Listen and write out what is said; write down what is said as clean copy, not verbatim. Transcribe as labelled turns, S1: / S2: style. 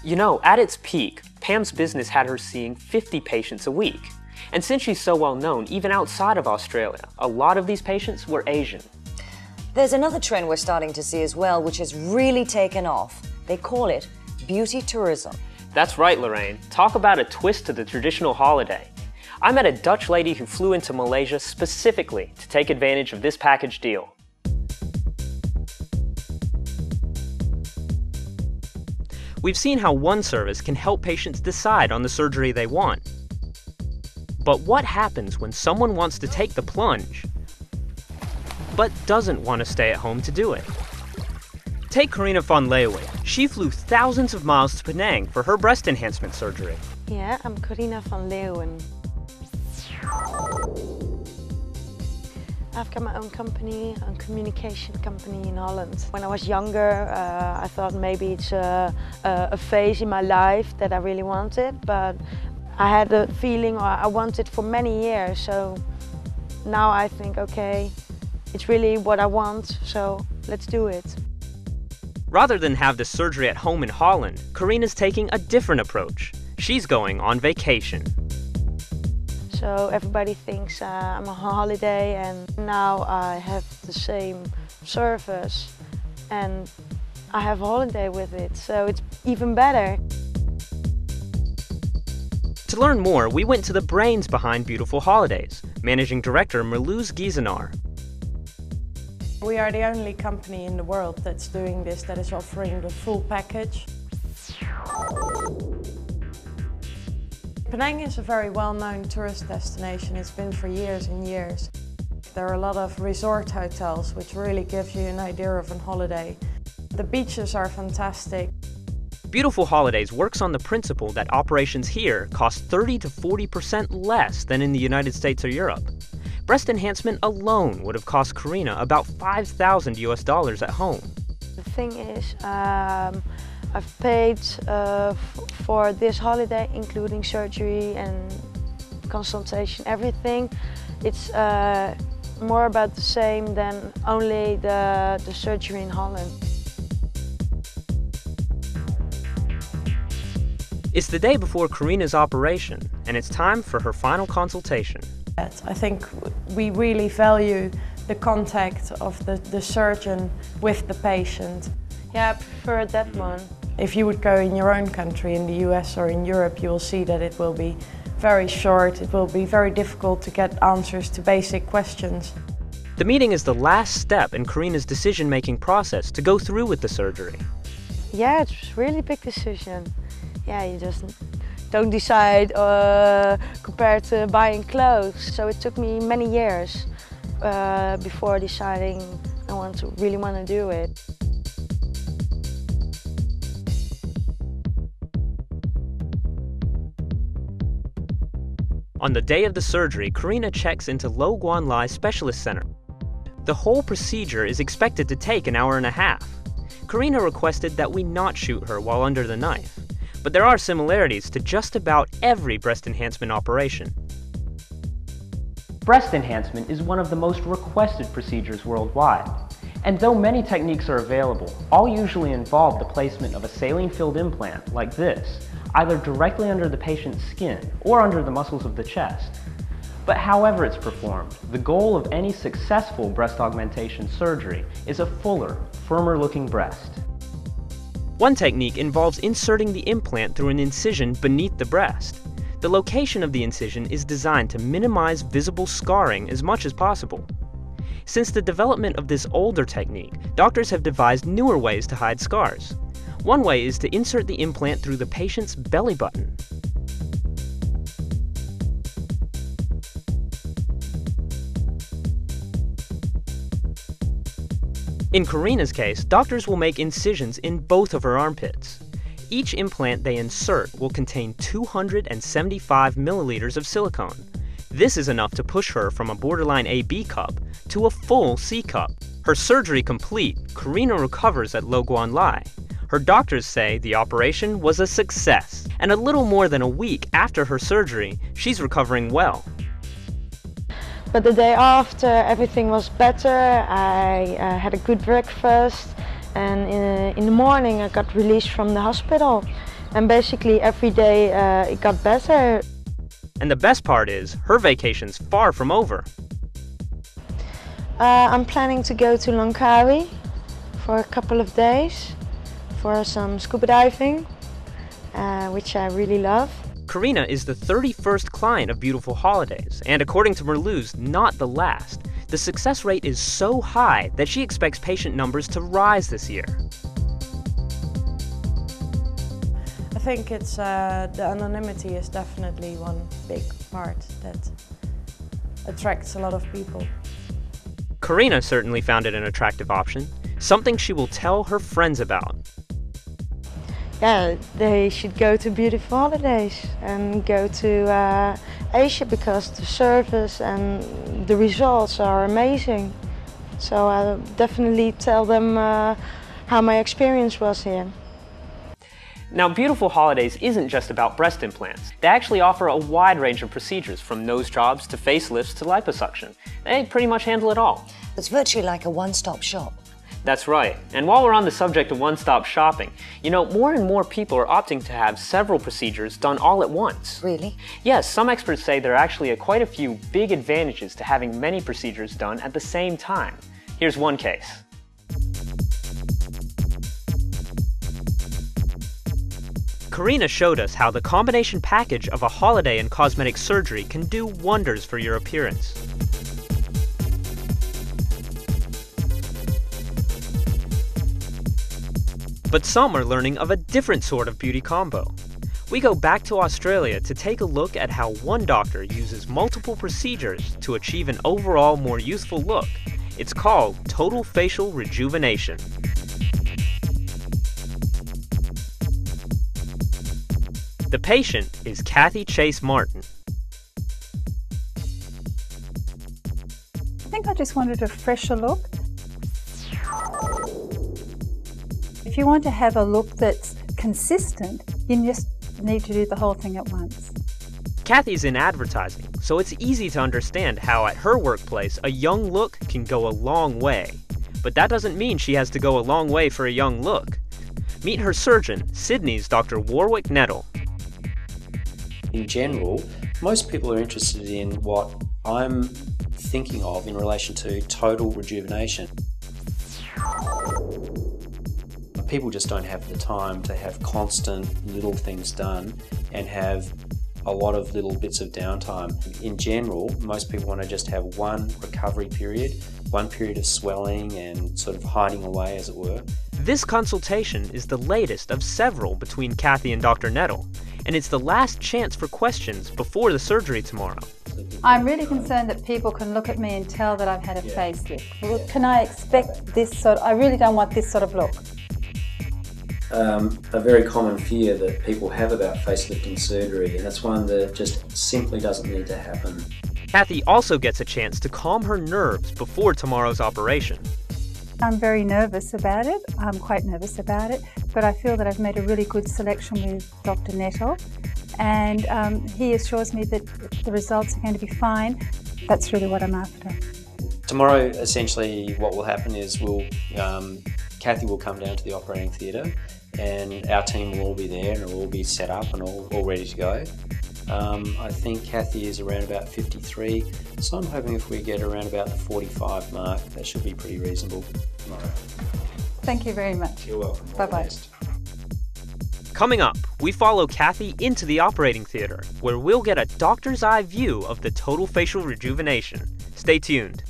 S1: You know, at its peak, Pam's business had her seeing 50 patients a week. And since she's so well known, even outside of Australia, a lot of these patients were Asian.
S2: There's another trend we're starting to see as well, which has really taken off. They call it beauty tourism.
S1: That's right, Lorraine. Talk about a twist to the traditional holiday. I met a Dutch lady who flew into Malaysia specifically to take advantage of this package deal. We've seen how one service can help patients decide on the surgery they want. But what happens when someone wants to take the plunge, but doesn't want to stay at home to do it? Take Carina van Leeuwen. She flew thousands of miles to Penang for her breast enhancement surgery.
S3: Yeah, I'm Carina van Leeuwen. I've got my own company, a communication company in Holland. When I was younger, I thought maybe it's a phase in my life that I really wanted, but I had a feeling I wanted for many years. So now I think, okay, it's really what I want, so let's do it.
S1: Rather than have the surgery at home in Holland, Carina's taking a different approach. She's going on vacation.
S3: So everybody thinks I'm on holiday, and now I have the same service and I have a holiday with it, so it's even better.
S1: To learn more, we went to the brains behind Beautiful Holidays, Managing Director Marloes Giesenaar.
S4: We are the only company in the world that's doing this, that is offering the full package. Penang is a very well-known tourist destination. It's been for years and years. There are a lot of resort hotels, which really gives you an idea of a holiday. The beaches are fantastic.
S1: Beautiful Holidays works on the principle that operations here cost 30 to 40% less than in the United States or Europe. Breast enhancement alone would have cost Carina about $5,000 US at home.
S3: The thing is, I've paid for this holiday, including surgery and consultation, everything. It's more about the same than only the surgery in Holland.
S1: It's the day before Carina's operation, and it's time for her final consultation.
S4: I think we really value the contact of the surgeon with the patient.
S3: Yeah, I prefer that one.
S4: If you would go in your own country, in the US or in Europe, you will see that it will be very short. It will be very difficult to get answers to basic questions.
S1: The meeting is the last step in Carina's decision-making process to go through with the surgery.
S3: Yeah, it's a really big decision. Yeah, you just don't decide compared to buying clothes. So it took me many years before deciding I really want to do it.
S1: On the day of the surgery, Carina checks into Lo Guan Lai Specialist Center. The whole procedure is expected to take an hour and a half. Carina requested that we not shoot her while under the knife, but there are similarities to just about every breast enhancement operation. Breast enhancement is one of the most requested procedures worldwide. And though many techniques are available, all usually involve the placement of a saline-filled implant like this, either directly under the patient's skin or under the muscles of the chest. But however it's performed, the goal of any successful breast augmentation surgery is a fuller, firmer-looking breast. One technique involves inserting the implant through an incision beneath the breast. The location of the incision is designed to minimize visible scarring as much as possible. Since the development of this older technique, doctors have devised newer ways to hide scars. One way is to insert the implant through the patient's belly button. In Carina's case, doctors will make incisions in both of her armpits. Each implant they insert will contain 275 milliliters of silicone. This is enough to push her from a borderline AB cup to a full C cup. Her surgery complete, Carina recovers at Lo Guan Lai. Her doctors say the operation was a success, and a little more than a week after her surgery, she's recovering well.
S3: But the day after, everything was better. I had a good breakfast, and in the morning I got released from the hospital. And basically every day it got better.
S1: And the best part is, her vacation's far from over.
S3: I'm planning to go to Langkawi for a couple of days for some scuba diving, which I really love.
S1: Karina is the 31st client of Beautiful Holidays, and according to Merluz, not the last. The success rate is so high that she expects patient numbers to rise this year.
S4: I think it's the anonymity is definitely one big part that attracts a lot of people.
S1: Karina certainly found it an attractive option, something she will tell her friends about.
S3: Yeah, they should go to Beautiful Holidays and go to Asia because the service and the results are amazing. So I'll definitely tell them how my experience was here.
S1: Now, Beautiful Holidays isn't just about breast implants. They actually offer a wide range of procedures, from nose jobs to facelifts to liposuction. They pretty much handle it all.
S2: It's virtually like a one-stop shop.
S1: That's right. And while we're on the subject of one-stop shopping, you know, more and more people are opting to have several procedures done all at once.
S2: Really?
S1: Yes, some experts say there are actually quite a few big advantages to having many procedures done at the same time. Here's one case. Karina showed us how the combination package of a holiday and cosmetic surgery can do wonders for your appearance. But some are learning of a different sort of beauty combo. We go back to Australia to take a look at how one doctor uses multiple procedures to achieve an overall more youthful look. It's called total facial rejuvenation. The patient is Kathy Chase Martin.
S5: I think I just wanted a fresher look. If you want to have a look that's consistent, you just need to do the whole thing at once.
S1: Kathy's in advertising, so it's easy to understand how at her workplace a young look can go a long way. But that doesn't mean she has to go a long way for a young look. Meet her surgeon, Sydney's Dr. Warwick Nettle.
S6: In general, most people are interested in what I'm thinking of in relation to total rejuvenation. People just don't have the time to have constant little things done and have a lot of little bits of downtime. In general, most people want to just have one recovery period, one period of swelling and sort of hiding away, as it were.
S1: This consultation is the latest of several between Kathy and Dr. Nettle, and it's the last chance for questions before the surgery tomorrow.
S5: I'm really concerned that people can look at me and tell that I've had a facelift. Well, can I expect this sort I really don't want this sort of look.
S6: A very common fear that people have about facelifting surgery, and it's one that just simply doesn't need to happen.
S1: Kathy also gets a chance to calm her nerves before tomorrow's operation.
S5: I'm very nervous about it. I'm quite nervous about it, but I feel that I've made a really good selection with Dr. Nettle, and he assures me that the results are going to be fine. That's really what I'm after.
S6: Tomorrow, essentially, what will happen is Kathy will come down to the operating theatre, and our team will all be there and it'll all be set up and all ready to go. I think Kathy is around about 53, so I'm hoping if we get around about the 45 mark, that should be pretty reasonable tomorrow.
S5: Thank you very much.
S6: You're welcome.
S5: Bye-bye.
S1: Coming up, we follow Kathy into the operating theater, where we'll get a doctor's eye view of the total facial rejuvenation. Stay tuned.